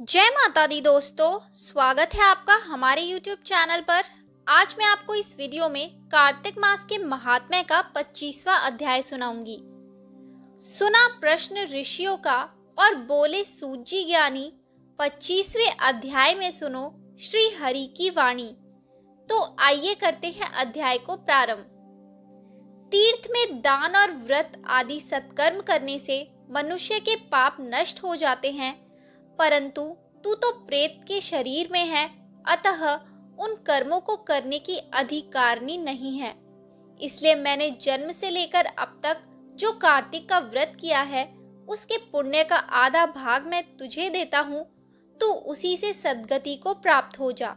जय माता दी दोस्तों, स्वागत है आपका हमारे YouTube चैनल पर। आज मैं आपको इस वीडियो में कार्तिक मास के महात्म्य का 25वां अध्याय सुनाऊंगी। सुना प्रश्न ऋषियों का और बोले सूजी ज्ञानी, 25वें अध्याय में सुनो श्री हरि की वाणी। तो आइए करते हैं अध्याय को प्रारंभ। तीर्थ में दान और व्रत आदि सत्कर्म करने से मनुष्य के पाप नष्ट हो जाते हैं, परंतु तू तो प्रेत के शरीर में है, अतः उन कर्मों को करने की अधिकारिणी नहीं है। इसलिए मैंने जन्म से लेकर अब तक जो कार्तिक का व्रत किया है, उसके पुण्य का आधा भाग मैं तुझे देता हूँ, तू उसी से सद्गति को प्राप्त हो जा।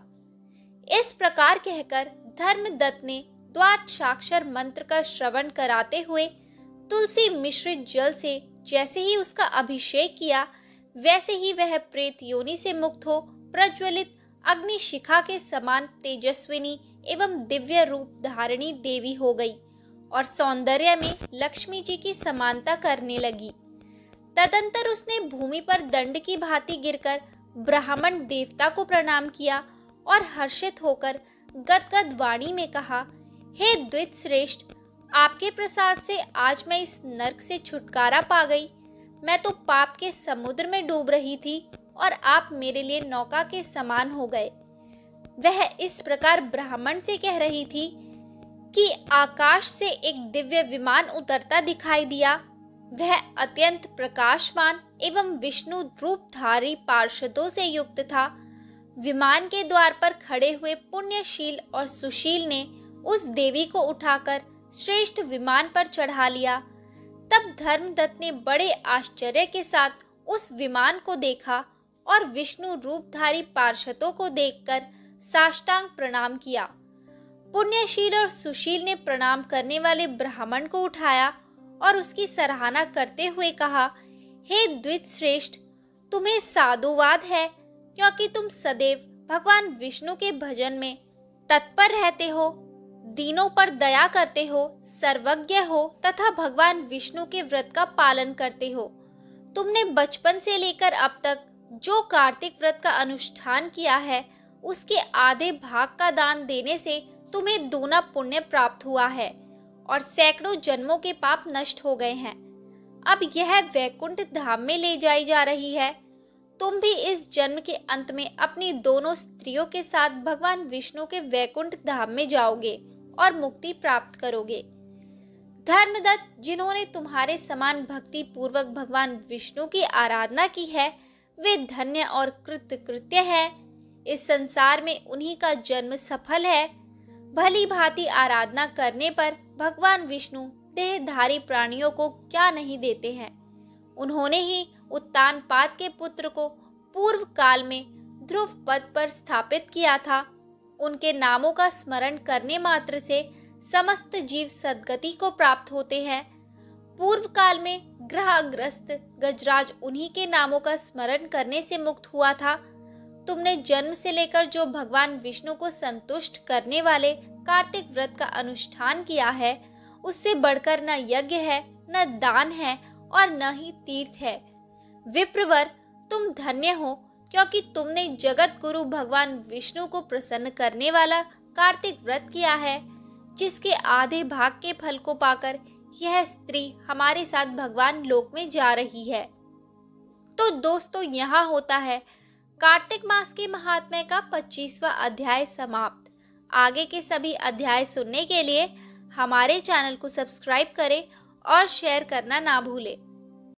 इस प्रकार कहकर धर्मदत्त ने द्वादशाक्षर मंत्र का श्रवण कराते हुए तुलसी मिश्रित जल से जैसे ही उसका अभिषेक किया, वैसे ही वह प्रेत योनि से मुक्त हो प्रज्वलित अग्नि शिखा के समान तेजस्विनी एवं दिव्य रूप धारिणी देवी हो गई और सौंदर्य में लक्ष्मी जी की समानता करने लगी। तदंतर उसने भूमि पर दंड की भांति गिरकर ब्राह्मण देवता को प्रणाम किया और हर्षित होकर गदगद वाणी में कहा, हे द्विज श्रेष्ठ, आपके प्रसाद से आज मैं इस नरक से छुटकारा पा गई। मैं तो पाप के समुद्र में डूब रही थी और आप मेरे लिए नौका के समान हो गए। वह इस प्रकार ब्राह्मण से कह रही थी कि आकाश से एक दिव्य विमान उतरता दिखाई दिया। वह अत्यंत प्रकाशमान एवं विष्णु रूपधारी पार्षदों से युक्त था। विमान के द्वार पर खड़े हुए पुण्यशील और सुशील ने उस देवी को उठाकर श्रेष्ठ विमान पर चढ़ा लिया। तब धर्मदत्त ने बड़े आश्चर्य के साथ उस विमान को देखा और विष्णु रूपधारी पार्षदों को देखकर साष्टांग प्रणाम किया। पुण्यशील और सुशील ने प्रणाम करने वाले ब्राह्मण को उठाया और उसकी सराहना करते हुए कहा, हे द्विज श्रेष्ठ, तुम्हें साधुवाद है, क्योंकि तुम सदैव भगवान विष्णु के भजन में तत्पर रहते हो, दीनों पर दया करते हो, सर्वज्ञ हो तथा भगवान विष्णु के व्रत का पालन करते हो। तुमने बचपन से लेकर अब तक जो कार्तिक व्रत का अनुष्ठान किया है, उसके आधे भाग का दान देने से तुम्हें दूना पुण्य प्राप्त हुआ है और सैकड़ों जन्मों के पाप नष्ट हो गए हैं। अब यह वैकुंठ धाम में ले जाई जा रही है। तुम भी इस जन्म के अंत में अपनी दोनों स्त्रियों के साथ भगवान विष्णु के वैकुंठ धाम में जाओगे और मुक्ति प्राप्त करोगे। धर्मदत्त, जिन्होंने तुम्हारे समान भक्ति पूर्वक भगवान विष्णु की आराधना की है, वे धन्य और कृतकृत्य हैं। इस संसार में उन्हीं का जन्म सफल है। भली भांति आराधना करने पर भगवान विष्णु देहधारी प्राणियों को क्या नहीं देते हैं। उन्होंने ही उत्तानपाद के पुत्र को पूर्व काल में ध्रुव पद पर स्थापित किया था। उनके नामों का स्मरण करने मात्र से समस्त जीव सद्गति को प्राप्त होते हैं। पूर्व काल में ग्रहग्रस्त गजराज उन्हीं के नामों का स्मरण करने से मुक्त हुआ था। तुमने जन्म से लेकर जो भगवान विष्णु को संतुष्ट करने वाले कार्तिक व्रत का अनुष्ठान किया है, उससे बढ़कर न यज्ञ है, न दान है और न ही तीर्थ है। विप्रवर, तुम धन्य हो, क्योंकि तुमने जगत गुरु भगवान विष्णु को प्रसन्न करने वाला कार्तिक व्रत किया है, जिसके आधे भाग के फल को पाकर यह स्त्री हमारे साथ भगवान लोक में जा रही है। तो दोस्तों, यहाँ होता है कार्तिक मास के महात्म्य का 25वां अध्याय समाप्त। आगे के सभी अध्याय सुनने के लिए हमारे चैनल को सब्सक्राइब करें और शेयर करना ना भूलें।